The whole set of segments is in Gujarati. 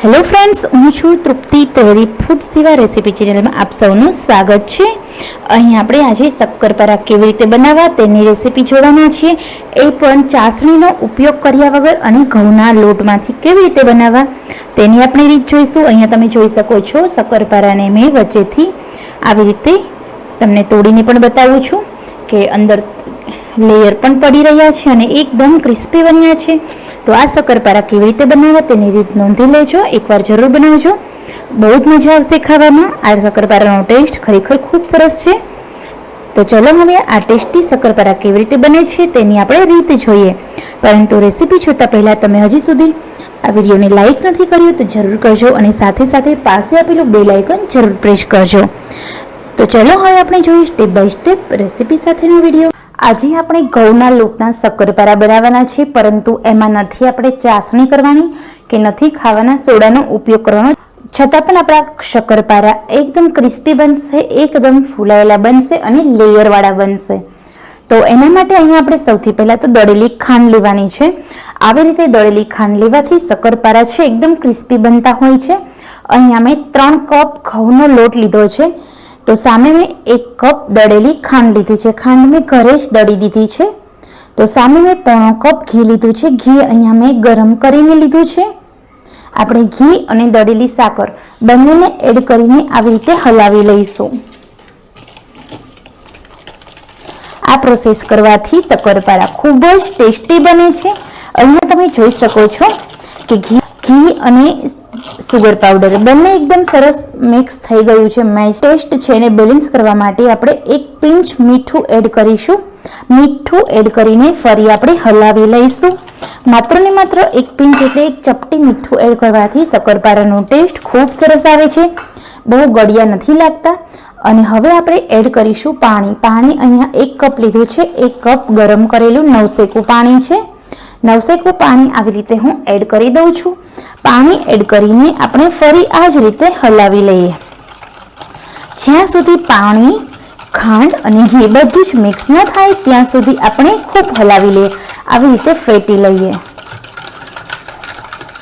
हेलो फ्रेंड्स, हूँ छूँ तृप्ति तरी फूड सेवा रेसिपी चेनल में आप सौનું स्वागत है। અહીં આપણે આજે શક્કરપારા કેવી રીતે બનાવવા તેની રેસીપી જોવાના છીએ, એ પણ ચાસણીનો ઉપયોગ કર્યા વગર અને ઘઉંના લોટમાંથી કેવી રીતે બનાવવા તેની આપણે રીત જોઈશું। અહીંયા તમે જોઈ શકો છો શક્કરપારાને મેં વચ્ચેથી આવી રીતે તમને તોડીને પણ બતાવું છું કે અંદર લેયર પણ પડી રહ્યા છે અને એકદમ ક્રિસ્પી બન્યા છે। तो आ शक्करपारा केवी रीते बनाववा तेनी रीत नोंधी लेजो, एकवार जरूर बनावजो, बहुत ज मजा आवशे खावामां। आ शक्करपारानो टेस्ट खरेखर खूब सरस छे। तो चलो हवे आ टेस्टी शक्करपारा केवी रीते बने छे तेनी आपणे रीत जोईए। परंतु रेसिपी जोता पहेला तमे हजी सुधी आ विडियोने लाइक नथी कर्यो तो जरूर करजो અને સાથે સાથે પાસે આપેલું બેલ આઇકન જરૂર પ્રેસ કરજો। તો ચલો હવે આપણે જોઈએ સ્ટેપ બાય સ્ટેપ રેસિપી સાથેનો વિડિયો। આજે આપણે ઘઉંના લોટના શક્કરપારા બનાવવાના છે, પરંતુ એમાં નથી આપણે ચાસણી કરવાની કે નથી ખાવાના સોડાનો ઉપયોગ કરવાનો, છતાં પણ આપણા શક્કરપારા એકદમ ક્રિસ્પી બનશે, એકદમ ફૂલાયેલા બનશે અને લેયરવાળા બનશે। તો એના માટે અહીંયા આપણે સૌથી પહેલા તો દળેલી ખાંડ લેવાની છે। આવી રીતે દળેલી ખાંડ લેવાથી શક્કરપારા છે એકદમ ક્રિસ્પી બનતા હોય છે। અહીંયા મેં 3 કપ ઘઉંનો લોટ લીધો છે, तो सामे में 1 कप दळेली खांड लीधी छे। खांड में घरे ज दળી દીધી છે। तो सामे में 1/2 कप घी लीधुं छे। घी अहींया में गरम करीने लीधुं छे। આપણે ઘી અને દળેલી સાકર બંનેને એડ કરીને આવી રીતે હલાવી લઈશું। આ પ્રોસેસ કરવાથી શક્કરપારા ખૂબ જ ટેસ્ટી બને છે। અહીંયા તમે જોઈ શકો છો કે ઘી અને સુગર પાવડર બંને એકદમ સરસ મિક્સ થઈ ગયું છે। મેચ ટેસ્ટ છે ને બેલેન્સ કરવા માટે આપણે 1 પિંચ મીઠું એડ કરીશું। મીઠું એડ કરીને ફરી આપણે હલાવી લઈશું। માત્ર ને માત્ર 1 પિંચ એટલે 1 ચપટી મીઠું એડ કરવાથી શક્કરપારાનો ટેસ્ટ ખૂબ સરસ આવે છે, બહુ ગળિયા નથી લાગતા। અને હવે આપણે એડ કરીશું પાણી। પાણી અહીંયા 1 કપ લીધું છે। 1 કપ ગરમ કરેલું નવસેકું પાણી છે। નવસેકું પાણી આવી રીતે હું એડ કરી દઉં છું। પાણી એડ કરીને આપણે ફરી આ જ રીતે હલાવી લઈએ, જ્યાં સુધી પાણી, ખાંડ અને ઘી બધું જ મિક્સ ન થાય ત્યાં સુધી આપણે ખૂબ હલાવી લઈએ। આવી રીતે ફેટી લઈએ,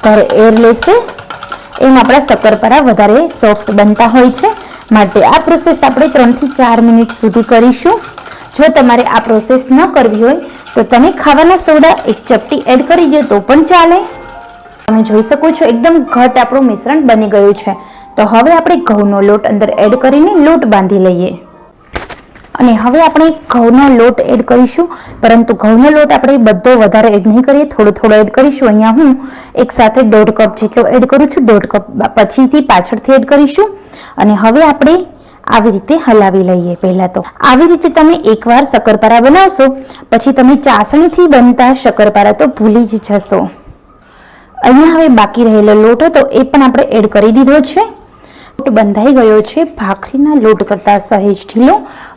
ત્યારે એર લેશે એમ આપણા શક્કરપારા વધારે સોફ્ટ બનતા હોય છે। માટે આ પ્રોસેસ આપણે 3 થી 4 મિનિટ સુધી કરીશું। જો તમારે આ પ્રોસેસ ન કરવી હોય તો તમે ખાવાના સોડા 1 ચપટી એડ કરી દો તો પણ ચાલે। તમે જોઈ શકો છો એકદમ ઘટ આપણું મિશ્રણ બની ગયું છે। તો હવે આપણે ઘઉંનો લોટ અંદર એડ કરીને લોટ બાંધી લઈએ। અને હવે આપણે ઘઉંનો લોટ એડ કરીશું, પરંતુ ઘઉંનો લોટ આપણે બધો વધારે એડ નહીં કરીએ, થોડો થોડો એડ કરીશું। અહીંયા હું એક સાથે 1.5 કપ જેટલો એડ કરું છું, 1.5 કપ પછીથી પાછળથી એડ કરીશું। અને હવે આપણે આવી રીતે હલાવી લઈએ। પહેલા તો આવી રીતે તમે એકવાર શક્કરપારા બનાવશો પછી તમે ચાસણીથી બનતા શક્કરપારા તો ભૂલી જ જશો। અહીંયા હવે બાકી રહેલો લોટ હતો એ પણ આપણે એડ કરી દીધો છે। લોટ બંધાઈ ગયો છે। ભાખરીના લોટ કરતાં સહેજ ઢીલો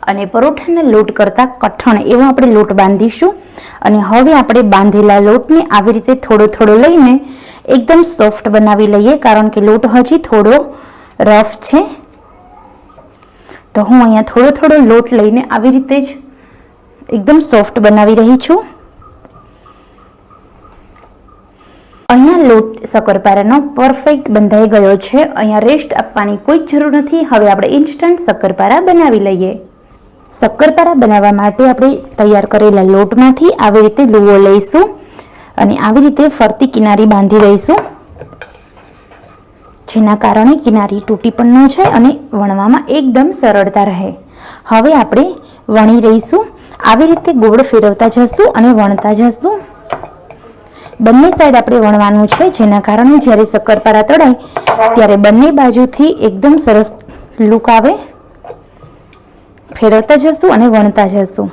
અને પરોઠાના લોટ કરતાં કઠણ એવો આપણે લોટ બાંધીશું। અને હવે આપણે બાંધેલા લોટને આવી રીતે થોડો થોડો લઈને એકદમ સોફ્ટ બનાવી લઈએ, કારણ કે લોટ હજી થોડો રફ છે। તો હું અહીંયા થોડો થોડો લોટ લઈને આવી રીતે જ એકદમ સોફ્ટ બનાવી રહી છું। અહીંયા લોટ શક્કરપારાનો પરફેક્ટ બંધાઈ ગયો છે। અહીંયા રેસ્ટ આપવાની કોઈ જરૂર નથી। હવે આપણે ઇન્સ્ટન્ટ શક્કરપારા બનાવી લઈએ। શક્કરપારા બનાવવા માટે આપણે તૈયાર કરેલા લોટમાંથી આવી રીતે લુવો લઈશું અને આવી રીતે ફરતી કિનારી બાંધી દઈશું, જેના કારણે કિનારી તૂટી પણ ન જાય અને વણવામાં એકદમ સરળતા રહે। હવે આપણે વણી રહીશું, આવી રીતે ગોળ ફેરવતા જશું અને વણતા જશું। બંને સાઈડ આપણે વણવાનું છે, જેના કારણે જ્યારે શક્કરપારા તળાય ત્યારે બંને બાજુથી એકદમ સરસ લુક આવે। ફેરવતા જશું અને વણતા જશું।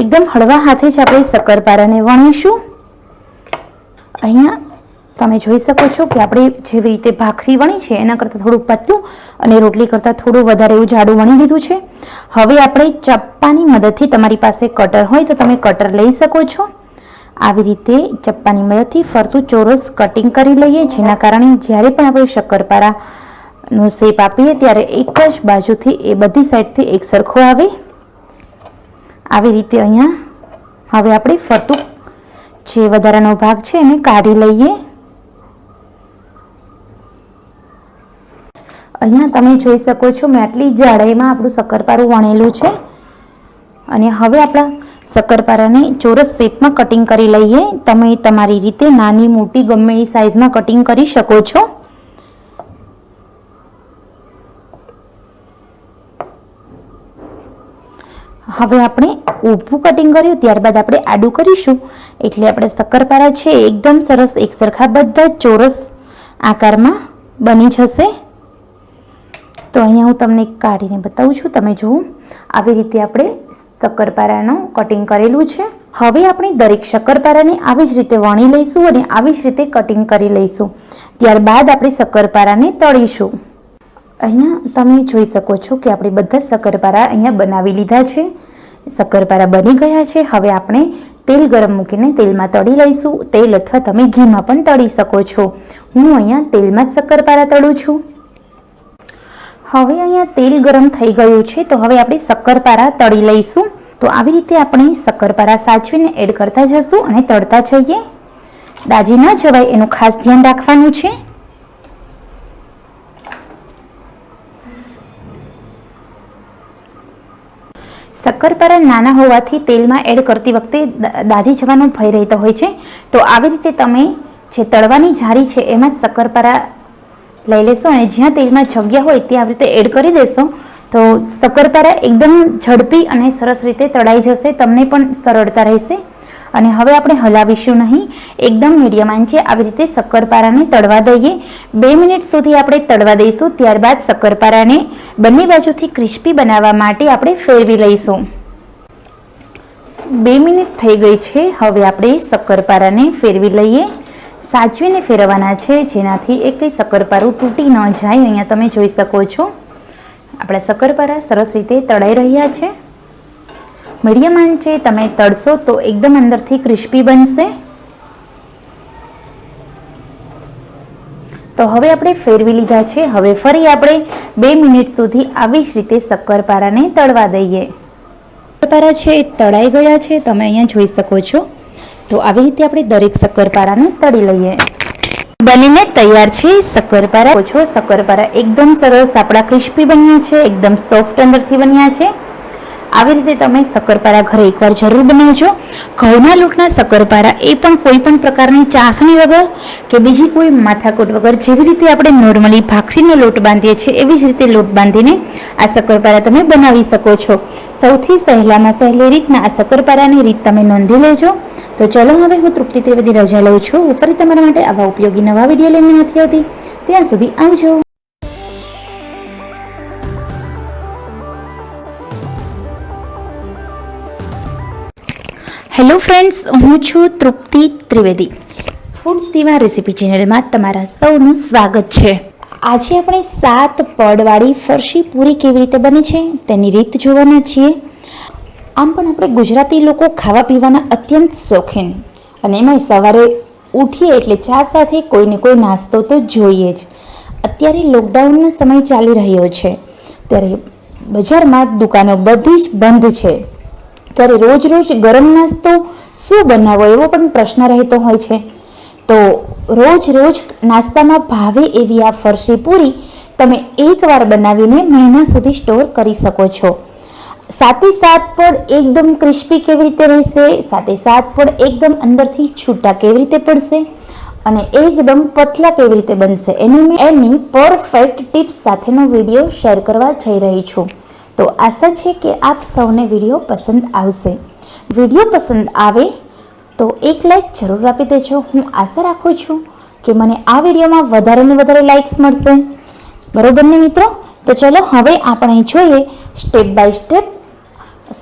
એકદમ હળવા હાથે જ આપણે શક્કરપારાને વણીશું। અહીંયા તમે જોઈ શકો છો કે આપણે જેવી રીતે ભાખરી વણી છે એના કરતાં થોડું પાતળું અને રોટલી કરતાં થોડું વધારે એવું જાડું વણી લીધું છે। હવે આપણે ચપ્પાની મદદથી, તમારી પાસે કટર હોય તો તમે કટર લઈ શકો છો, આવી રીતે ચપ્પાની મદદથી ફરતું ચોરસ કટિંગ કરી લઈએ, જેના કારણે જ્યારે પણ આપણે શક્કરપારાનો શેપ આપીએ ત્યારે એક જ બાજુથી એ બધી સાઈડથી એક સરખો આવે। આવી રીતે અહીંયા હવે આપણે ફરતું જે વધારાનો ભાગ છે એને કાઢી લઈએ. અહીંયા તમે જોઈ શકો છો મેં આટલી જાડાઈમાં આપણું શક્કરપારું વણેલું છે. અને હવે આપણા શક્કરપારાને ચોરસ શેપમાં કટિંગ કરી લઈએ. તમે તમારી રીતે નાની મોટી ગમે એ સાઈઝમાં કટિંગ કરી શકો છો. હવે આપણે ઊભું કટિંગ કર્યું, ત્યારબાદ આપણે આડું કરીશું એટલે આપણે શક્કરપારા છે એકદમ સરસ એક સરખા બધા ચોરસ આકારમાં બની જશે. તો અહીંયા હું તમને કાઢીને બતાવું છું. તમે જુઓ આવી રીતે આપણે શક્કરપારાનું કટિંગ કરેલું છે. હવે આપણે દરેક શક્કરપારાને આવી જ રીતે વણી લઈશું અને આવી જ રીતે કટિંગ કરી લઈશું. ત્યારબાદ આપણે શક્કરપારાને તળીશું. અહીંયા તમે જોઈ શકો છો કે આપણે બધા શક્કરપારા અહીંયા બનાવી લીધા છે. શક્કરપારા બની ગયા છે. હવે આપણે તેલ ગરમ મૂકીને તેલમાં તળી લઈશું. તેલ અથવા તમે ઘીમાં પણ તળી શકો છો. હું અહીંયા તેલમાં જ શક્કરપારા તળું છું. હવે અહીંયા તેલ ગરમ થઈ ગયું છે તો હવે આપણે શક્કરપારા તળી લઈશું. તો આવી રીતે આપણે શક્કરપારા સાચવીને એડ કરતા જશું અને તળતા જઈએ. દાજી ન જવાય એનું ખાસ ધ્યાન રાખવાનું છે. શક્કરપારા નાના હોવાથી તેલમાં એડ કરતી વખતે દાજી જવાનો ભય રહેતો હોય છે. તો આવી રીતે તમે જે તળવાની જારી છે એમાં શક્કરપારા લઈ લેશો અને જ્યાં તેલમાં જગ્યા હોય ત્યાં આવી રીતે એડ કરી દેશો તો શક્કરપારા એકદમ ઝડપી અને સરસ રીતે તળાઈ જશે. તમને પણ સરળતા રહેશે. અને હવે આપણે હલાવીશું નહીં. એકદમ મીડિયમ આંચે આવી રીતે શક્કરપારાને તળવા દઈએ. 2 મિનિટ સુધી આપણે તળવા દઈશું. ત્યારબાદ શક્કરપારાને બંને બાજુથી ક્રિસ્પી બનાવવા માટે આપણે ફેરવી લઈશું. 2 મિનિટ થઈ ગઈ છે. હવે આપણે શક્કરપારાને ફેરવી લઈએ. સાચવીને ફેરવવાના છે જેનાથી એક શક્કરપારું તૂટી ન જાય. અહીંયા તમે જોઈ શકો છો આપણા શક્કરપારા સરસ રીતે તળાઈ રહ્યા છે. મીડિયમ આંચે તમે તળશો તો એકદમ અંદરથી ક્રિસ્પી બનશે. તો હવે આપણે ફેરવી લીધા છે. હવે ફરી આપણે 2 મિનિટ સુધી આવી જ રીતે શક્કરપારાને તળવા દઈએ. શક્કરપારા છે તળાઈ ગયા છે. તમે અહીંયા જોઈ શકો છો. તો આવી રીતે આપણે દરેક શક્કરપારાને તળી લઈએ. બનીને તૈયાર છે શક્કરપારા. ઓછો શક્કરપારા એકદમ સરસ આપણા ક્રિસ્પી બન્યા છે. એકદમ સોફ્ટ અંદરથી બન્યા છે. આવી રીતે તમે શક્કરપારા ઘરે એકવાર જરૂર બનાવજો. ઘઉંના લોટના શક્કરપારા એ પણ કોઈ પણ પ્રકારની ચાસણી વગર કે બીજી કોઈ માથાકૂટ વગર જેવી રીતે આપણે નોર્મલી ભાખરીનો લોટ બાંધીએ છીએ એવી જ રીતે લોટ બાંધીને આ શક્કરપારા તમે બનાવી શકો છો. સૌથી સહેલામાં સહેલી રીતના આ શક્કરપારાની રીત તમે નોંધી લેજો. તો ચલો હવે હું તૃપ્તિ ત્રિવેદી રજા લઉં છું. ફરી તમારા માટે આવા ઉપયોગી નવા વિડીયો લઈને નથી આવતી. ત્યાં સુધી આવજો. હેલો ફ્રેન્ડ્સ, હું છું તૃપ્તિ ત્રિવેદી. ફૂડ્સ દીવા રેસીપી ચેનલમાં તમારા સૌનું સ્વાગત છે. આજે આપણે 7 પડવાળી ફરસી પૂરી કેવી રીતે બને છે તેની રીત જોવાના છીએ. આમ પણ આપણે ગુજરાતી લોકો ખાવા પીવાના અત્યંત શોખીન અને એમાં સવારે ઉઠીએ એટલે ચા સાથે કોઈને કોઈ નાસ્તો તો જોઈએ જ. અત્યારે લોકડાઉનનો સમય ચાલી રહ્યો છે ત્યારે બજારમાં દુકાનો બધી જ બંધ છે. ત્યારે રોજ રોજ ગરમ નાસ્તો શું બનાવવો એવો પણ પ્રશ્ન રહેતો હોય છે. તો રોજ રોજ નાસ્તામાં ભાવે એવી આ ફરસી પૂરી તમે એકવાર બનાવીને મહિના સુધી સ્ટોર કરી શકો છો. સાથે સાથ પણ એકદમ ક્રિસ્પી કેવી રીતે રહેશે, સાથે સાથ પણ એકદમ અંદરથી છૂટા કેવી રીતે પડશે અને એકદમ પતલા કેવી રીતે બનશે એની પરફેક્ટ ટિપ્સ સાથેનો વિડીયો શેર કરવા જઈ રહી છું. તો આશા છે કે આપ સૌને વિડીયો પસંદ આવશે. વિડીયો પસંદ આવે તો એક લાઈક જરૂર આપી દેજો. હું આશા રાખું છું કે મને આ વિડીયોમાં વધારે ને વધારે લાઇક્સ મળશે. બરોબર ને મિત્રો? તો ચલો હવે આપણે જોઈએ સ્ટેપ બાય સ્ટેપ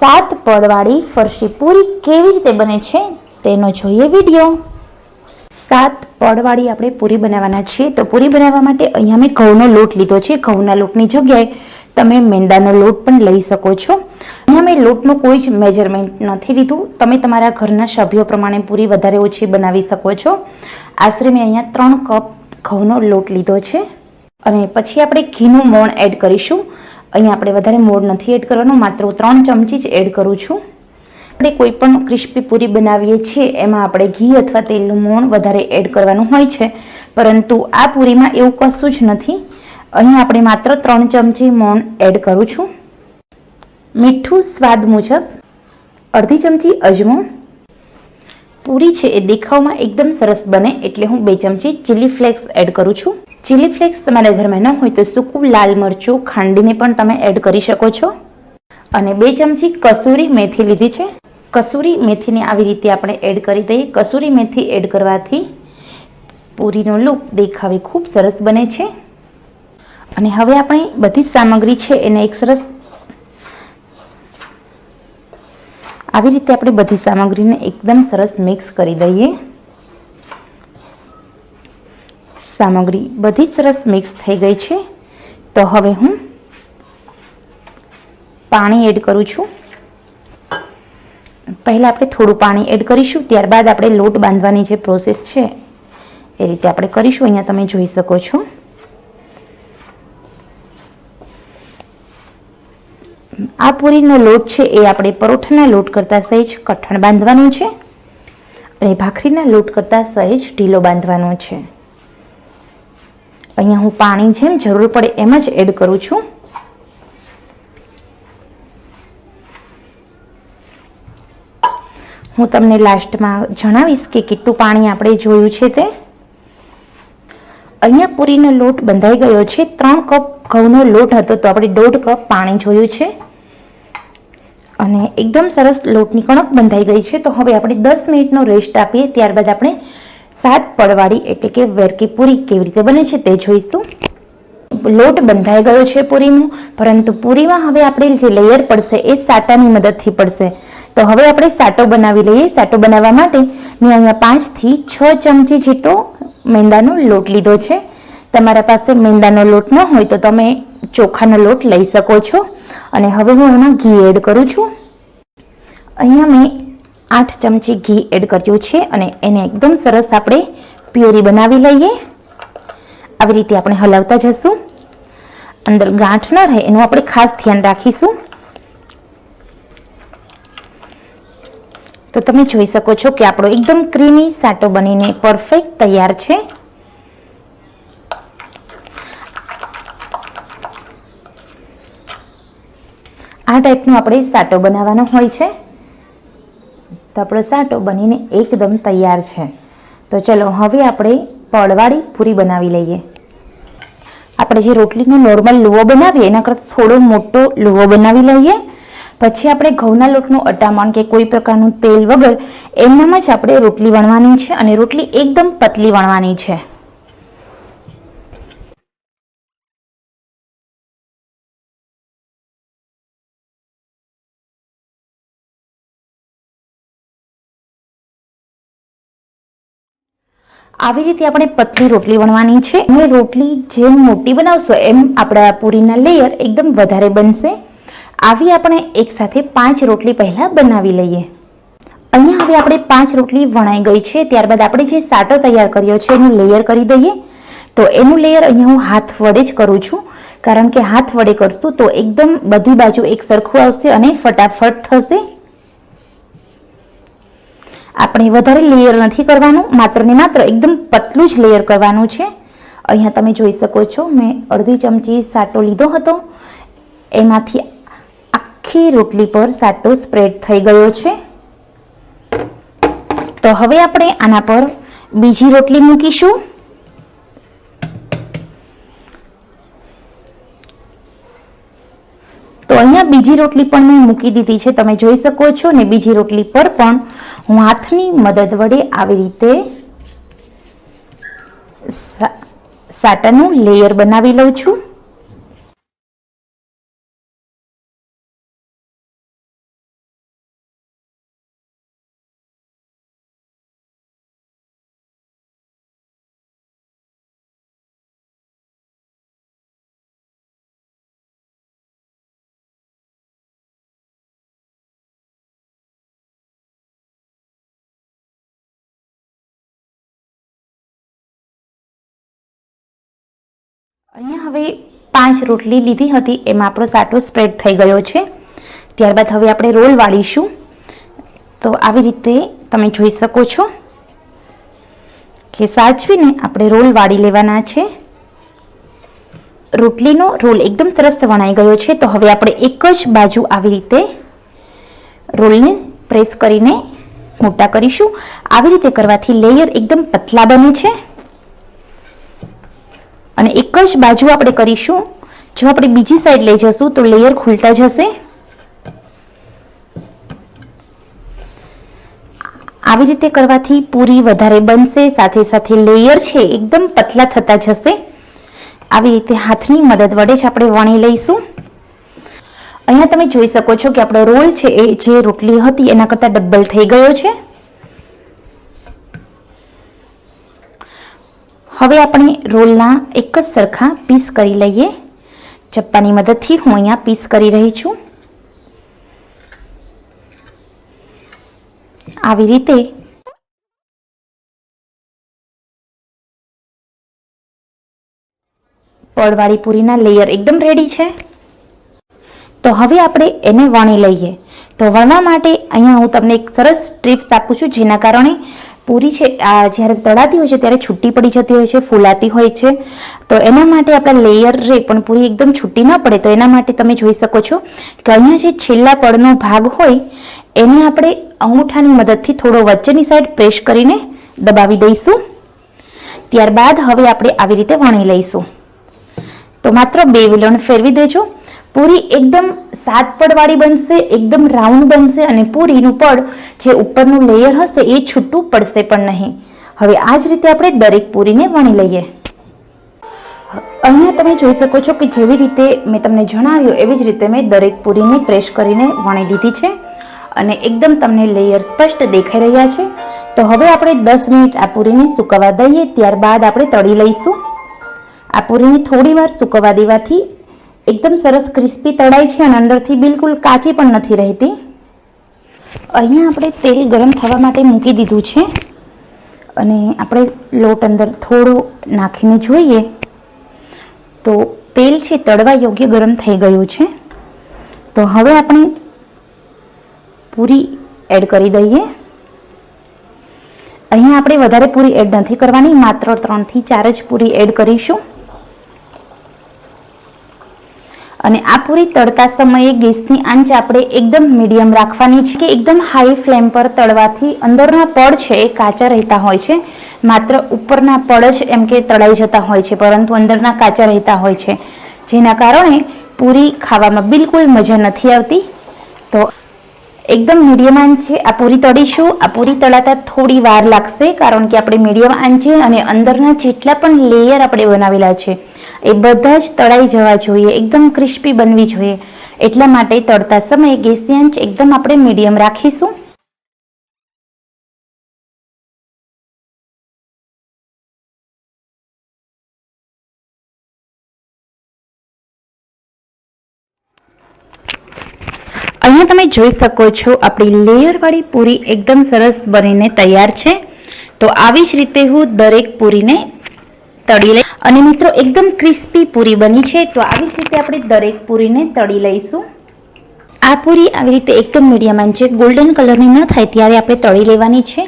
7 પડવાળી ફરસી પૂરી કેવી રીતે બને છે તેનો જોઈએ વિડીયો. 7 પડવાળી આપણે પૂરી બનાવવાના છીએ. તો પૂરી બનાવવા માટે અહીંયા મેં ઘઉંનો લોટ લીધો છે. ઘઉંના લોટની જગ્યાએ તમે મેંદાનો લોટ પણ લઈ શકો છો. અહીંયા મેં લોટનો કોઈ જ મેજરમેન્ટ નથી લીધું. તમે તમારા ઘરના સભ્યો પ્રમાણે પૂરી વધારે ઓછી બનાવી શકો છો. આશરે મેં અહીંયા 3 કપ ઘઉંનો લોટ લીધો છે. અને પછી આપણે ઘીનું મોણ એડ કરીશું. અહીંયા આપણે વધારે મોણ નથી એડ કરવાનું, માત્ર 3 ચમચી જ એડ કરું છું. આપણે કોઈ પણ ક્રિસ્પી પૂરી બનાવીએ છીએ એમાં આપણે ઘી અથવા તેલનું મોણ વધારે એડ કરવાનું હોય છે, પરંતુ આ પૂરીમાં એવું કશું જ નથી. અહીં આપણે માત્ર 3 ચમચી મોણ એડ કરું છું. મીઠું સ્વાદ મુજબ, અડધી ચમચી અજમો. પૂરી છે એ દેખાવમાં એકદમ સરસ બને એટલે હું 2 ચમચી ચીલી ફ્લેક્સ એડ કરું છું. ચીલી ફ્લેક્સ તમારા ઘરમાં ન હોય તો સૂકું લાલ મરચું ખાંડીને પણ તમે એડ કરી શકો છો. અને 2 ચમચી કસૂરી મેથી લીધી છે. કસૂરી મેથીને આવી રીતે આપણે એડ કરી દઈએ. કસૂરી મેથી એડ કરવાથી પૂરીનો લુક દેખાવે ખૂબ સરસ બને છે. અને હવે આપણે બધી સામગ્રી છે એને એક સરસ આવી રીતે આપણે બધી સામગ્રીને એકદમ સરસ મિક્સ કરી દઈએ. સામગ્રી બધી જ સરસ મિક્સ થઈ ગઈ છે. તો હવે હું પાણી એડ કરું છું. પહેલાં આપણે થોડું પાણી એડ કરીશું, ત્યારબાદ આપણે લોટ બાંધવાની જે પ્રોસેસ છે એ રીતે આપણે કરીશું. અહીંયા તમે જોઈ શકો છો. આ પૂરીનો લોટ છે એ આપણે પરોઠાના લોટ કરતાં સહેજ કઠણ બાંધવાનું છે અને ભાખરીના લોટ કરતાં સહેજ ઢીલો બાંધવાનો છે. અહીંયા હું પાણી જેમ જરૂર પડે એમ જ એડ કરું છું. હું તમને લાસ્ટમાં જણાવીશ કે કેટલું પાણી આપણે જોયું છે તે. અહીંયા પૂરીનો લોટ બંધાઈ ગયો છે. 3 કપ ઘઉંનો લોટ હતો તો આપણે 1.5 કપ પાણી જોયું છે અને એકદમ સરસ લોટની કણક બંધાઈ ગઈ છે. તો હવે આપણે 10 મિનિટનો રેસ્ટ આપીએ, ત્યારબાદ આપણે 7 પડવાળી એટલે કે વેરકી પૂરી કેવી રીતે બને છે તે જોઈશું. લોટ બંધાઈ ગયો છે પૂરીનો, પરંતુ પૂરીમાં હવે આપણે જે લેયર પડશે એ સાટાની મદદથી પડશે. તો હવે આપણે સાટો બનાવી લઈએ. સાટો બનાવવા માટે મેં અહીંયા 5 થી 6 ચમચી જેટલો મેંદાનો લોટ લીધો છે. તમારા પાસે મેંદાનો લોટ ન હોય તો તમે ચોખાનો લોટ લઈ શકો છો. અને હવે હું એમાં ઘી એડ કરું છું. અહીંયા મેં 8 ચમચી ઘી એડ કર્યું છે અને એને એકદમ સરસ આપણે પ્યોરી બનાવી લઈએ. આવી રીતે આપણે હલાવતા જશું. અંદર ગાંઠ ન રહે એનું આપણે ખાસ ધ્યાન રાખીશું. તો તમે જોઈ શકો છો કે આપણો એકદમ ક્રીમી સાટો બનીને પરફેક્ટ તૈયાર છે. આ ટાઈપનો આપણે સાટો બનાવવાનો હોય છે. તો આપણો સાટો બનીને એકદમ તૈયાર છે. તો ચલો હવે આપણે પડવાળી પૂરી બનાવી લઈએ. આપણે જે રોટલીનો નોર્મલ લુવો બનાવીએ એના કરતાં થોડો મોટો લુવો બનાવી લઈએ. પછી આપણે ઘઉંના લોટનું અટામણ કે કોઈ પ્રકારનું તેલ વગર એમનામ જ આપણે રોટલી વણવાની છે અને રોટલી એકદમ પતલી વણવાની છે. આવી રીતે આપણે પતલી રોટલી વણવાની છે અને રોટલી જેમ મોટી બનાવશો એમ આપણા પૂરીના લેયર એકદમ વધારે બનશે. આવી આપણે એકસાથે 5 રોટલી પહેલા બનાવી લઈએ. અહીંયા હવે આપણે 5 રોટલી વણાઈ ગઈ છે. ત્યારબાદ આપણે જે સાટો તૈયાર કર્યો છે એનું લેયર કરી દઈએ. તો એનું લેયર અહીંયા હું હાથ વડે જ કરું છું, કારણ કે હાથ વડે કરશું તો એકદમ બધી બાજુ એક સરખું આવશે અને ફટાફટ થશે. આપણે વધારે લેયર નથી કરવાનું, માત્ર ને માત્ર એકદમ પતલું જ લેયર કરવાનું છે. અહીંયા તમે જોઈ શકો છો મેં અડધી ચમચી સાટો લીધો હતો. એમાંથી આખી રોટલી પર સાટો સ્પ્રેડ થઈ ગયો છે. તો હવે આપણે આના પર બીજી રોટલી મૂકીશું. તો અહીંયા બીજી રોટલી પણ મેં મૂકી દીધી છે, તમે જોઈ શકો છો. ને બીજી રોટલી પર પણ હું હાથની મદદ વડે આવી રીતે સાટાનું લેયર બનાવી લઉં છું. અહીંયા હવે 5 રોટલી લીધી હતી એમાં આપણો સાટો સ્પ્રેડ થઈ ગયો છે. ત્યારબાદ હવે આપણે રોલ વાળીશું. તો આવી રીતે તમે જોઈ શકો છો કે સાચવીને આપણે રોલ વાળી લેવાના છે. રોટલીનો રોલ એકદમ સરસ વણાઈ ગયો છે. તો હવે આપણે એક જ બાજુ આવી રીતે રોલને પ્રેસ કરીને મોટા કરીશું. આવી રીતે કરવાથી લેયર એકદમ પતલા બને છે અને એક જ બાજુ આપણે કરીશું. જો આપણે બીજી સાઈડ લઈ જશું તો લેયર ખુલતા જશે. આવી રીતે કરવાથી પૂરી વધારે બનશે, સાથે સાથે લેયર છે એકદમ પતલા થતા જશે. આવી રીતે હાથની મદદ વડે જ આપણે વણી લઈશું. અહીંયા તમે જોઈ શકો છો કે આપણો રોલ છે એ જે રોટલી હતી એના કરતાં ડબલ થઈ ગયો છે. હવે આપણે રોલના એક જ સરખા પીસ કરી લઈએ. ચપ્પાની મદદથી હું અહીંયા પીસ કરી રહી છું. આવી રીતે પડવાળી પૂરીના લેયર એકદમ રેડી છે. તો હવે આપણે એને વણી લઈએ. તો વણવા માટે અહીંયા હું તમને એક સરસ ટિપ્સ આપું છું, જેના કારણે પૂરી છે આ જ્યારે તળાતી હોય છે ત્યારે છૂટી પડી જતી હોય છે, ફૂલાતી હોય છે. તો એના માટે આપણે લેયર રે પણ પૂરી એકદમ છૂટી ન પડે, તો એના માટે તમે જોઈ શકો છો કે અહીંયા જે છેલ્લા પડનો ભાગ હોય એને આપણે અંગૂઠાની મદદથી થોડો વચ્ચેની સાઈડ પ્રેસ કરીને દબાવી દઈશું. ત્યારબાદ હવે આપણે આવી રીતે વણી લઈશું. તો માત્ર 2 વેલણ ફેરવી દેજો. પૂરી એકદમ 7 પડવાળી બનશે, એકદમ રાઉન્ડ બનશે અને પૂરીનું પડ જે ઉપરનું લેયર હશે એ છૂટું પડશે પણ નહીં. હવે આ જ રીતે આપણે દરેક પૂરીને વણી લઈએ. અહીંયા તમે જોઈ શકો છો કે જેવી રીતે મેં તમને જણાવ્યું એવી જ રીતે મેં દરેક પૂરીને પ્રેસ કરીને વણી લીધી છે અને એકદમ તમને લેયર સ્પષ્ટ દેખાઈ રહ્યા છે. તો હવે આપણે 10 મિનિટ આ પૂરીને સૂકવવા દઈએ. ત્યારબાદ આપણે તળી લઈશું. આ પૂરીને થોડી વાર સૂકવવા દેવાથી એકદમ સરસ ક્રિસ્પી તળાય છે અને અંદરથી બિલકુલ કાચી પણ નથી રહેતી. અહીંયા આપણે તેલ ગરમ થવા માટે મૂકી દીધું છે અને આપણે લોટ અંદર થોડો નાખીને જોઈએ તો તેલ છે તળવા યોગ્ય ગરમ થઈ ગયું છે. તો હવે આપણે પૂરી એડ કરી દઈએ. અહીંયા આપણે વધારે પૂરી એડ નથી કરવાની, માત્ર 3 થી 4 જ પૂરી એડ કરીશું. અને આ પૂરી તળતા સમયે ગેસની આંચ આપણે એકદમ મીડિયમ રાખવાની છે કે એકદમ હાઈ ફ્લેમ પર તળવાથી અંદરના પડ છે એ કાચા રહેતા હોય છે. માત્ર ઉપરના પડ જ એમ કે તળાઈ જતા હોય છે, પરંતુ અંદરના કાચા રહેતા હોય છે, જેના કારણે પૂરી ખાવામાં બિલકુલ મજા નથી આવતી. તો એકદમ મીડિયમ આંચે આ પૂરી તળીશું. આ પૂરી તળાતા થોડી વાર લાગશે, કારણ કે આપણે મીડિયમ આંચે અને અંદરના જેટલા પણ લેયર આપણે બનાવેલા છે એ બધા જ તળાઈ જવા જોઈએ, એકદમ ક્રિસ્પી બનવી જોઈએ. એટલા માટે તળતા સમયે ગેસની આંચ એકદમ આપણે મીડિયમ રાખીશું. અહીંયા તમે જોઈ શકો છો આપણી લેયરવાળી પૂરી એકદમ સરસ બનીને તૈયાર છે. તો આવી જ રીતે હું દરેક પૂરીને તળી લઈ અને મિત્રો એકદમ ક્રિસ્પી પૂરી બની છે. તો આવી જ રીતે આપણે દરેક પૂરીને તળી લઈશું. આ પૂરી આવી રીતે એકદમ મીડિયમ આંચે ગોલ્ડન કલરની ન થાય ત્યારે આપણે તળી લેવાની છે.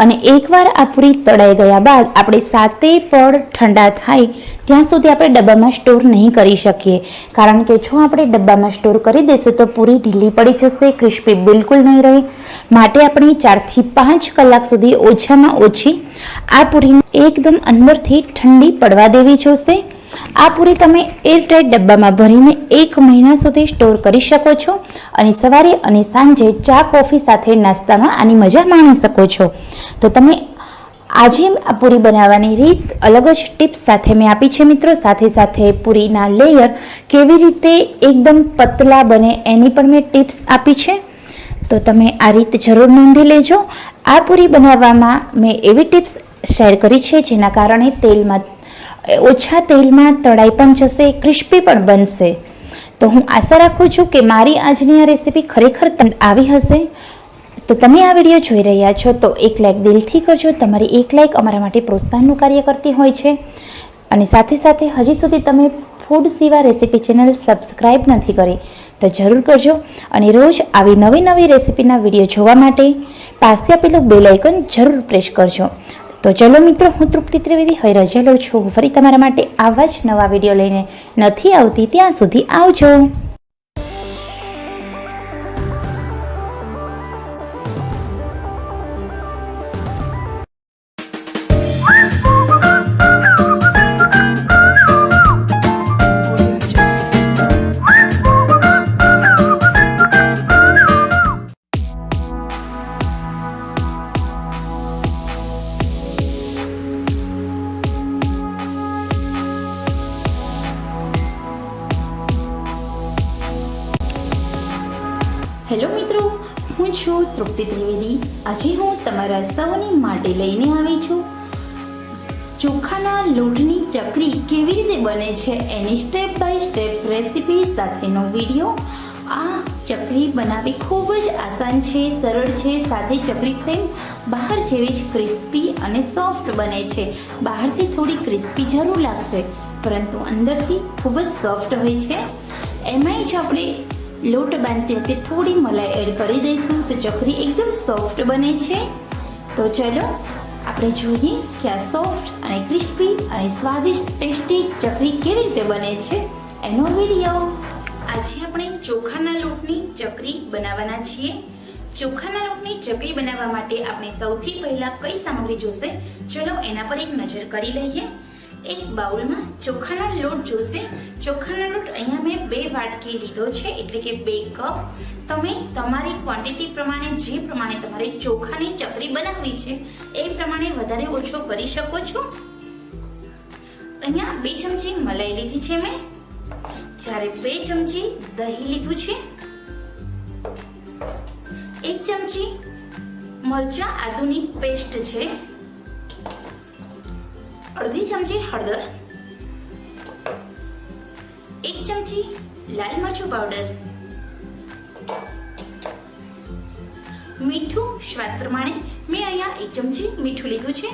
અને એકવાર આ પૂરી તળાઈ ગયા બાદ આપણે 7 પડ ઠંડા થાય ત્યાં સુધી આપણે ડબ્બામાં સ્ટોર નહીં કરી શકીએ, કારણ કે જો આપણે ડબ્બામાં સ્ટોર કરી દઈશું તો પૂરી ઢીલી પડી જશે, ક્રિસ્પી બિલકુલ નહીં રહે. માટે આપણે 4 થી 5 કલાક સુધી ઓછામાં ઓછી આ પૂરીને એકદમ અંદરથી ઠંડી પડવા દેવી જોશે. આ પૂરી તમે એરટાઈટ ડબ્બામાં ભરીને 1 મહિના સુધી સ્ટોર કરી શકો છો અને સવારે અને સાંજે ચા કોફી સાથે નાસ્તામાં આની મજા માણી શકો છો. તો તમે આજે આ પૂરી બનાવવાની રીત અલગ જ ટિપ્સ સાથે મેં આપી છે મિત્રો. સાથે સાથે પૂરીના લેયર કેવી રીતે એકદમ પતલા બને એની પણ મેં ટિપ્સ આપી છે. તો તમે આ રીત જરૂર નોંધી લેજો. આ પૂરી બનાવવામાં મેં એવી ટિપ્સ શેર કરી છે જેના કારણે ઓછા તેલમાં તળાઈ પણ જશે, ક્રિસ્પી પણ બનશે. તો હું આશા રાખું છું કે મારી આજની આ રેસીપી ખરેખર આવી હશે. તો તમે આ વિડીયો જોઈ રહ્યા છો તો એક લાઈક દિલથી કરજો. તમારી એક લાઈક અમારા માટે પ્રોત્સાહનનું કાર્ય કરતી હોય છે. અને સાથે સાથે હજી સુધી તમે ફૂડ સેવા રેસીપી ચેનલ સબસ્ક્રાઈબ નથી કરી તો જરૂર કરજો. અને રોજ આવી નવી નવી રેસીપીના વિડીયો જોવા માટે પાસે આપેલું બેલ આઇકન જરૂર પ્રેસ કરજો. તો ચલો મિત્રો, હું તૃપ્તિ ત્રિવેદી હવે રજા લઉં છું. ફરી તમારા માટે આવા જ નવા વિડીયો લઈને નથી આવતી. ત્યાં સુધી આવજો. હેલો મિત્રો, હું છું તૃપ્તિ ત્રિવેદી. આજે હું તમારા સૌની માટે લઈને આવી છું ચોખાના લોટની ચકરી કેવી રીતે બને છે એની સ્ટેપ બાય સ્ટેપ રેસીપી સાથેનો વિડીયો. આ ચકરી બનાવવી ખૂબ જ આસાન છે, સરળ છે. સાથે ચકરી સેમ બહાર જેવી જ ક્રિસ્પી અને સોફ્ટ બને છે. બહારથી થોડી ક્રિસ્પી જરૂર લાગશે, પરંતુ અંદરથી ખૂબ જ સોફ્ટ હોય છે. એમાંય જ આપણે લોટ બાંધતી વખતે થોડી મલાઈ એડ કરી દઈશું તો ચકરી એકદમ સોફ્ટ બને છે. તો ચલો આપણે જોઈએ કે આ સોફ્ટ અને ક્રિસ્પી અને સ્વાદિષ્ટ ટેસ્ટી ચકરી કેવી રીતે બને છે એનો વિડીયો. આજે આપણે ચોખાના લોટની ચકરી બનાવવાના છીએ. ચોખાના લોટની ચકરી બનાવવા માટે આપણે સૌથી પહેલાં કઈ સામગ્રી જોશે, ચલો એના પર એક નજર કરી લઈએ. એક બાઉલમાં ચોખાનો લોટ જોશે. ચોખાનો લોટ અહીંયા મેં 2 વાટકી લીધો છે, એટલે કે 2 કપ. તમે તમારી ક્વોન્ટિટી પ્રમાણે, જે પ્રમાણે તમારે ચોખાની ચકરી બનાવવી છે એ પ્રમાણે વધારે ઓછો કરી શકો છો. અહીંયા 2 ચમચી મલાઈ લીધી છે મેં, જ્યારે 2 ચમચી દહીં લીધું છે, 1 ચમચી મરચાં આદુની પેસ્ટ છે, અડધી ચમચી હળદર, 1 ચમચી લાલ મરચું પાવડર, મીઠું સ્વાદ પ્રમાણે. મેં અહીંયા 1 ચમચી મીઠું લીધું છે,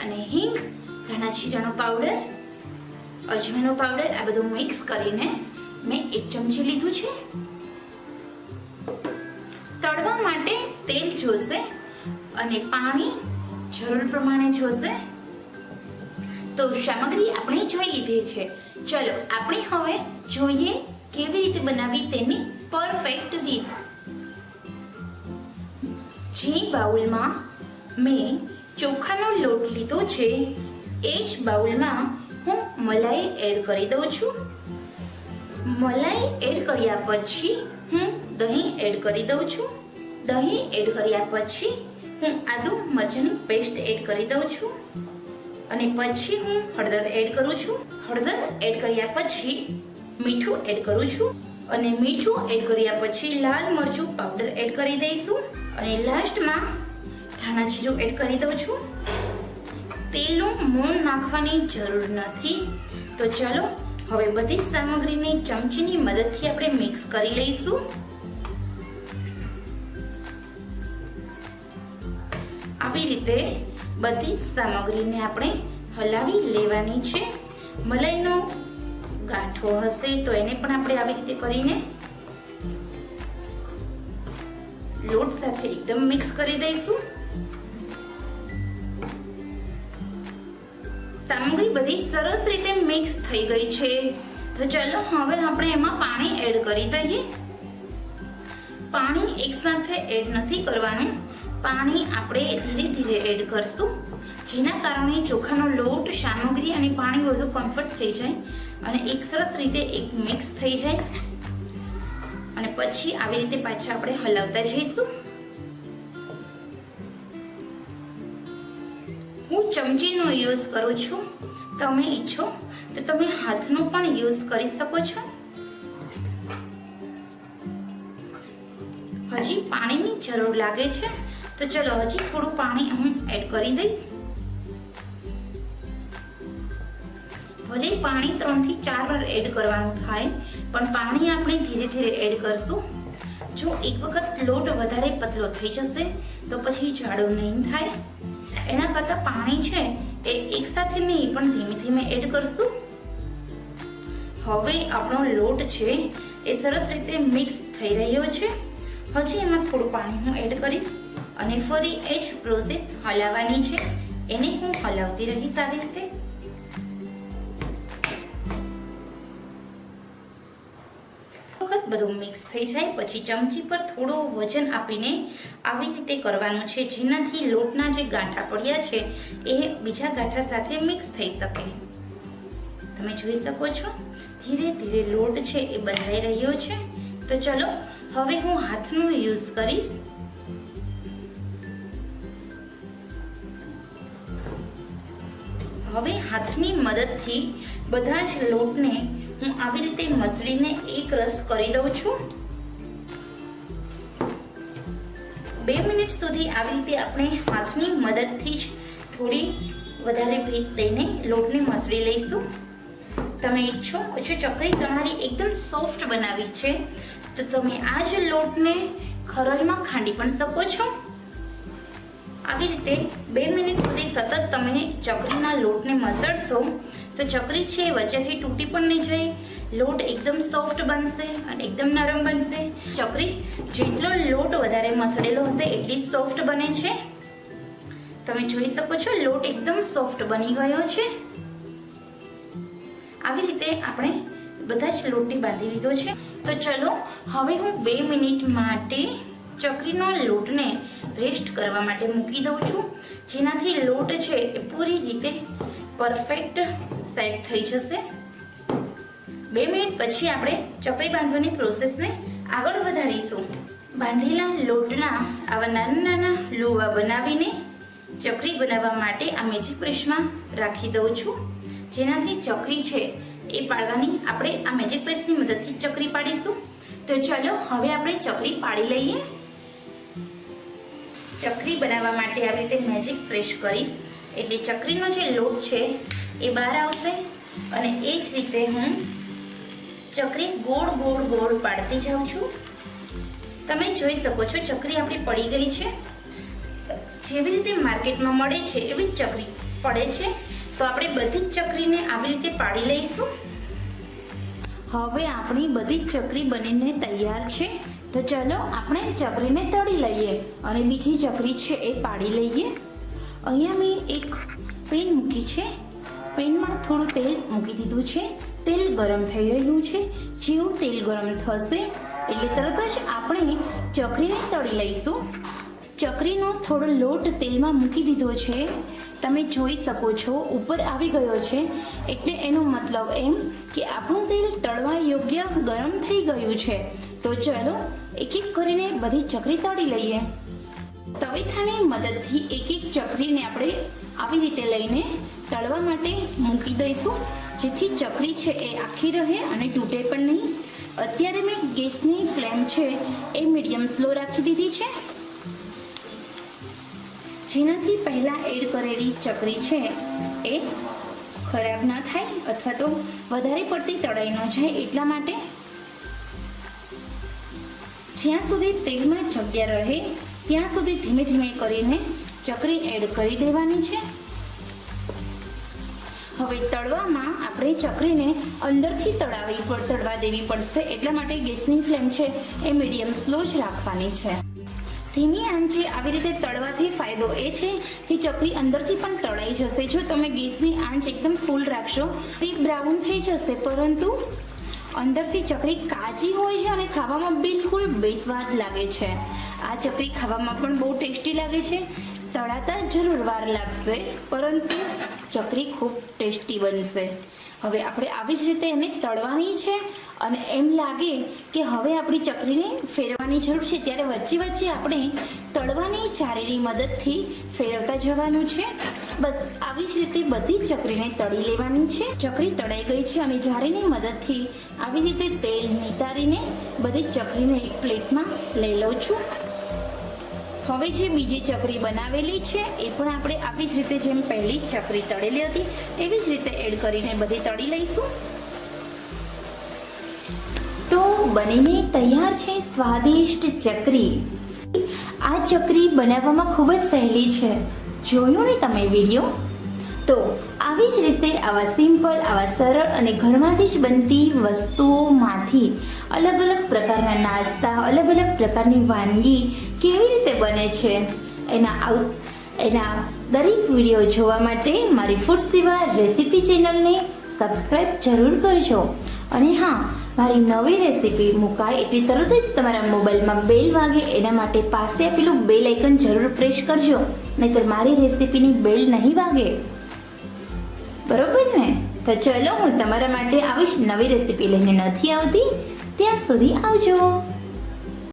અને હિંગ, ધાણા જીરાનો પાવડર, અજમાનો પાવડર, આ બધું મિક્સ કરીને મેં 1 ચમચી લીધું છે. તળવા માટે તેલ જોશે અને પાણી જરૂર પ્રમાણે જોશે. તો સામગ્રી આપણે જોઈ લીધી છે. ચલો આપણે હવે જોઈએ કેવી રીતે બનાવવી તેની પરફેક્ટ રીત. જે બાઉલમાં મેં ચોખાનો લોટ લીધો છે એ જ બાઉલમાં હું મલાઈ એડ કરી દઉં છું. મલાઈ એડ કર્યા પછી હું દહીં એડ કરી દઉં છું. દહીં એડ કર્યા પછી હું આદુ મરચાંની પેસ્ટ એડ કરી દઉં છું, અને પછી હું હળદર એડ કરું છું. હળદર એડ કર્યા પછી મીઠું એડ કરું છું, અને મીઠું એડ કર્યા પછી લાલ મરચું પાવડર એડ કરી દઈશું, અને લાસ્ટમાં ધાણા જીરું એડ કરી દઉં છું. તેલનું મોણ નાખવાની જરૂર નથી. તો ચાલો હવે બધી જ સામગ્રીને ચમચીની મદદથી આપણે મિક્સ કરી લઈશું. આવી રીતે બધી જ સામગ્રીને આપણે હલાવી લેવાની છે. મલાઈનો ગાંઠો હશે તો એને પણ આપણે આવી રીતે કરીને લોટ સાથે એકદમ મિક્સ કરી દઈશું. સામગ્રી બધી સરસ રીતે મિક્સ થઈ ગઈ છે. તો ચાલો હવે આપણે એમાં પાણી એડ કરી દઈએ. પાણી એકસાથે એડ નથી કરવાનું, પાણી આપણે ધીરે ધીરે એડ કરશું, જેના કારણે ચોખાનો લોટ, સામગ્રી અને પાણી બધું કમ્ફર્ટ થઈ જાય અને એક સરસ રીતે એક મિક્સ થઈ જાય. અને પછી આવી રીતે પાછા આપણે હલાવતા જઈશું. હું ચમચીનો યુઝ કરું છું, તમે ઈચ્છો તો તમે હાથનો પણ યુઝ કરી શકો છો. હજી પાણીની જરૂર લાગે છે, તો ચલો હજી થોડું પાણી હું એડ કરી દઈશ. ભલે પાણી 3 થી 4 વાર એડ કરવાનું થાય, પણ પાણી આપણે ધીરે ધીરે એડ કરશું. જો એક વખત લોટ વધારે પતલો થઈ જશે તો પછી જાડો નહીં થાય. એના કરતાં પાણી છે એ એકસાથે નહીં પણ ધીમે ધીમે એડ કરશું. હવે આપણો લોટ છે એ સરસ રીતે મિક્સ થઈ રહ્યો છે. હજી એમાં થોડું પાણી હું એડ કરીશ અને ફરી એ જ પ્રોસેસ હલાવવાની છે. એને હું હલાવતી રહીશ આવી રીતે. વખત બધું મિક્સ થઈ જાય પછી ચમચી પર થોડો વજન આપીને આવી રીતે કરવાનું છે, જેનાથી લોટના જે ગાંઠા પડ્યા છે એ બીજા ગાંઠા સાથે મિક્સ થઈ શકે. તમે જોઈ શકો છો ધીરે ધીરે લોટ છે એ બંધાઈ રહ્યો છે. તો ચલો હવે હું હાથનો યુઝ કરીશ. હવે હાથની મદદથી બધા જ લોટને હું આવી રીતે મસળીને એક રસ કરી દઉં છું. 2 મિનિટ સુધી આવી રીતે આપણે હાથની મદદથી જ થોડી વધારે ભેજ દઈને લોટને મસળી લઈશું. તમે ઈચ્છો ચકરી તમારી એકદમ સોફ્ટ બનાવી છે તો તમે આ જ લોટને ખરલમાં ખાંડી પણ શકો છો. આવી રીતે 2 મિનિટ સુધી સતત તમે ચકરીના લોટને મસળશો તો ચકરી છે વચ્ચેથી તૂટી પણ નહીં જાય, લોટ એકદમ સોફ્ટ બનશે અને એકદમ નરમ બનશે. ચકરી જેટલો લોટ વધારે મસળેલો હશે એટલી સોફ્ટ બને છે. તમે જોઈ શકો છો લોટ એકદમ સોફ્ટ બની ગયો છે. આવી રીતે આપણે બધા જ લોટને બાંધી લીધો છે. તો ચલો હવે હું 2 મિનિટ માટે ચકરીનો લોટને રેસ્ટ કરવા માટે મૂકી દઉં છું, જેનાથી લોટ છે એ પૂરી રીતે પરફેક્ટ સેટ થઈ જશે. 2 મિનિટ પછી આપણે ચકરી બાંધવાની પ્રોસેસને આગળ વધારીશું. બાંધેલા લોટના આવા નાના નાના લુવા બનાવીને ચકરી બનાવવા માટે આ મેજિક પ્રેસમાં રાખી દઉં છું, જેનાથી ચકરી છે એ પાડવાની આપણે આ મેજિક પ્રેસની મદદથી ચકરી પાડીશું. તો ચલો હવે આપણે ચકરી પાડી લઈએ. ચકરી બનાવવા માટે આવી રીતે મેજિક પ્રેસ કરીશ એટલે ચકરીનો જે લોટ છે એ બહાર આવશે અને એ જ રીતે હું ચકરી ગોળ ગોળ ગોળ પાડતી જાઉં છું. તમે જોઈ શકો છો ચકરી આપણી પડી ગઈ છે. જેવી રીતે માર્કેટમાં મળે છે એવી જ ચકરી પડે છે. તો આપણે બધી જ ચકરીને આવી રીતે પાડી લઈશું. હવે આપણી બધી જ ચકરી બનીને તૈયાર છે. તો ચલો આપણે ચકરીને તળી લઈએ અને બીજી ચકરી છે એ પાડી લઈએ. અહીંયા મેં એક પેન મૂકી છે. પેનમાં થોડું તેલ મૂકી દીધું છે. તેલ ગરમ થઈ રહ્યું છે. જેવું તેલ ગરમ થશે એટલે તરત જ આપણે ચકરીને તળી લઈશું. ચકરીનો થોડો લોટ તેલમાં મૂકી દીધો છે. તમે જોઈ શકો છો ઉપર આવી ગયો છે એટલે એનો મતલબ એમ કે આપણું તેલ તળવા યોગ્ય ગરમ થઈ ગયું છે. તો ચલો એક એક કરીને બધી ચકરી તળી લઈએ. તવેથાની મદદથી એક એક ચકરીને આપણે આવી રીતે લઈને તળવા માટે મૂકી દઈશું, જેથી ચકરી છે એ આખી રહે અને તૂટે પણ નહીં. અત્યારે મેં ગેસની ફ્લેમ છે એ મીડિયમ સ્લો રાખી દીધી છે, જેનાથી પહેલાં એડ કરેલી ચકરી છે એ ખરાબ ન થાય અથવા તો વધારે પડતી તળાઈ ન જાય એટલા માટે. જ્યાં સુધી તેલમાં જગ્યા રહે ત્યાં સુધી ધીમે ધીમે કરીને ચકરી એડ કરી દેવાની છે. હવે તળવામાં આપણે ચકરીને અંદરથી તળવા દેવી પડશે, એટલા માટે ગેસની ફ્લેમ છે એ મીડિયમ સ્લો જ રાખવાની છે. ધીમી આંચે આવી રીતે તળવાથી ફાયદો એ છે કે ચકરી અંદરથી પણ તળાઈ જશે. જો તમે ગેસની આંચ એકદમ ફૂલ રાખશો તો એ બ્રાઉન થઈ જશે, પરંતુ અંદરથી ચકરી કાચી હોય છે અને ખાવામાં બિલકુલ બેસ્વાદ લાગે છે. આ ચકરી ખાવામાં પણ બહુ ટેસ્ટી લાગે છે. તળાતા જરૂર વાર લાગશે, પરંતુ ચકરી ખૂબ ટેસ્ટી બનશે. હવે આપણે આવી જ રીતે એને તળવાની છે અને એમ લાગે કે હવે આપણી ચકરીને ફેરવાની જરૂર છે ત્યારે વચ્ચે વચ્ચે આપણે તળવાની ચારીની મદદથી ફેરવતા જવાનું છે. બસ આવી જ રીતે બધી ચકરીને તળી લેવાની છે. ચકરી તળાઈ ગઈ છે અને જાળીની મદદથી આવી રીતે તેલ નિતારીને બધી ચકરીને એક પ્લેટમાં લઈ લઉં છું. હવે જે બીજી ચકરી બનાવેલી છે એ પણ આપણે આવી જ રીતે જેમ પહેલી ચકરી તળેલી હતી એવી જ રીતે એડ કરીને બધી તળી લઈશું. તો બનીને તૈયાર છે સ્વાદિષ્ટ ચકરી. આ ચકરી બનાવવામાં ખૂબ જ સહેલી છે. જોયું ને તમે વિડીયો? તો આવી જ રીતે આવા સિમ્પલ, આવા સરળ અને ઘરમાંથી જ બનતી વસ્તુઓમાંથી અલગ અલગ પ્રકારના નાસ્તા, અલગ અલગ પ્રકારની વાનગી કેવી રીતે બને છે એના દરેક વિડીયો જોવા માટે મારી ફૂડ સેવા રેસીપી ચેનલને સબસ્ક્રાઈબ જરૂર કરજો. અને હા, મારી નવી રેસીપી મુકાય એટલે તરત જ તમારા મોબાઈલમાં બેલ વાગે એના માટે પાસે આપેલું બેલ આઇકન જરૂર પ્રેસ કરજો, નહીંતર મારી રેસીપીની બેલ નહીં વાગે. બરોબર ને? તો ચલો, હું તમારા માટે આવી જ નવી રેસીપી લઈને નથી આવતી. ત્યાં સુધી આવજો.